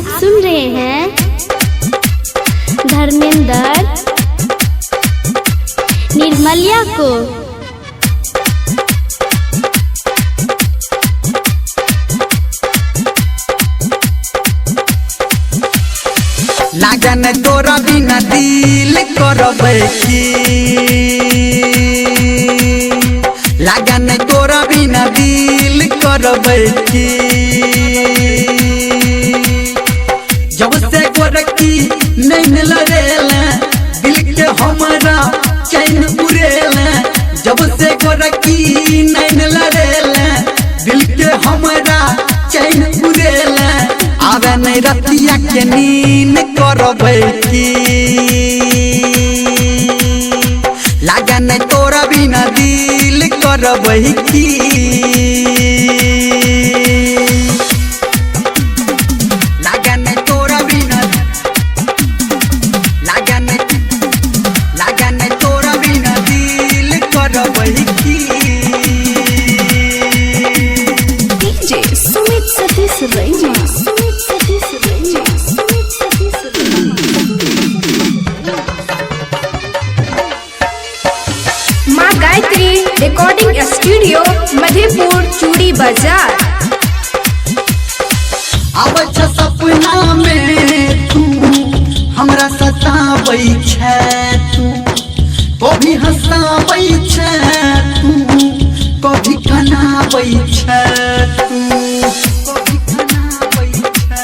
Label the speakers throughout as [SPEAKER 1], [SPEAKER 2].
[SPEAKER 1] आप सुन रहे हैं धर्मेंद्र निर्मलिया को।
[SPEAKER 2] लागन तोरा बिना दिल करबै की, लागन तोरा बिना दिल करबै की। जब से गोरकी नैन लड़ेला दिल के हमरा चैन उड़ेला, जब से गोरकी नैन लड़ेला दिल के हमरा चैन उड़ेला। आवे नहीं रतिया के नींद करबै की, लागन तोरा बिना दिल करबै की। लागन तोरा बिना, लागन तोरा बिना दिल करबै की।
[SPEAKER 1] डीजे सुमित सतीश रैना। माँ गायत्री रिकॉर्डिंग स्टूडियो मधेपुर चूड़ी बाजार।
[SPEAKER 2] अब सपना में तू हमरा सताबै छै, तू कभी हंसाबै छै, तू कभी कनाबै छै, तू कभी कनाबै छै।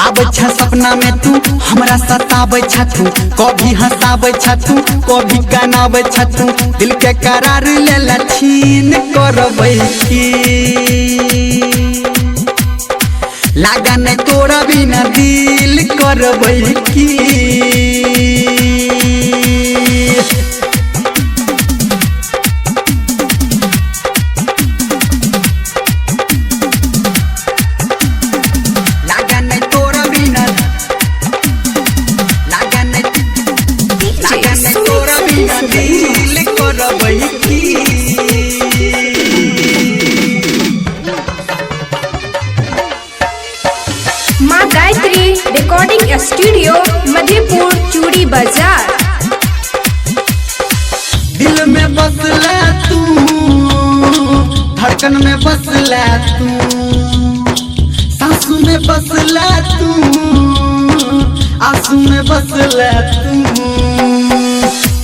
[SPEAKER 2] आबै छै सपना में तू हमरा सताबै छै, तू कभी हंसाबै छै, तू कभी कनाबै छै, तू दिल के करार लेला छीन करबै की। लागन तोरा बिना दिल करबै की। लागन तोरा बिना, लागन तोरा बिना दिल करबै की।
[SPEAKER 1] माँ गायत्री रिकॉर्डिंग स्टूडियो मधेपुर चूड़ी बाजार।
[SPEAKER 2] दिल में बसला तू, धड़कन में बसला तू, सांसों में बसला तू, आंसू में बसला तू,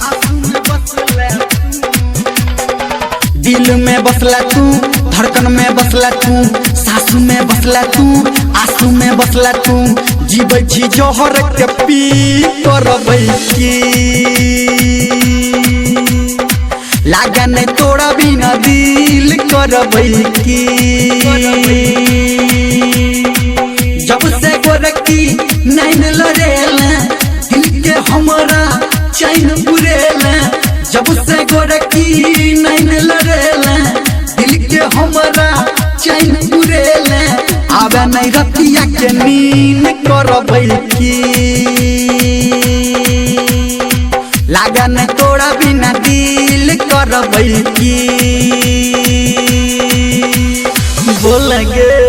[SPEAKER 2] आंसू में बसला तू। दिल में बसला तू, धड़कन में बसला तू, सांसों में बसला तू, आंसू में बसला तू। जीबै छी जोहर के पी करबै की। लागन तोरा बिना दिल करबै की। जब से गोरकी नैन लड़ेला दिल के हमरा चैन उड़ेला, जब से गोरकी नैन लड़ेला दिल के हमरा चैन उड़ेला। आवे नहीं रतिया के नींद करबै की, लागन तोरा बिना दिल करबै की। बोल गे।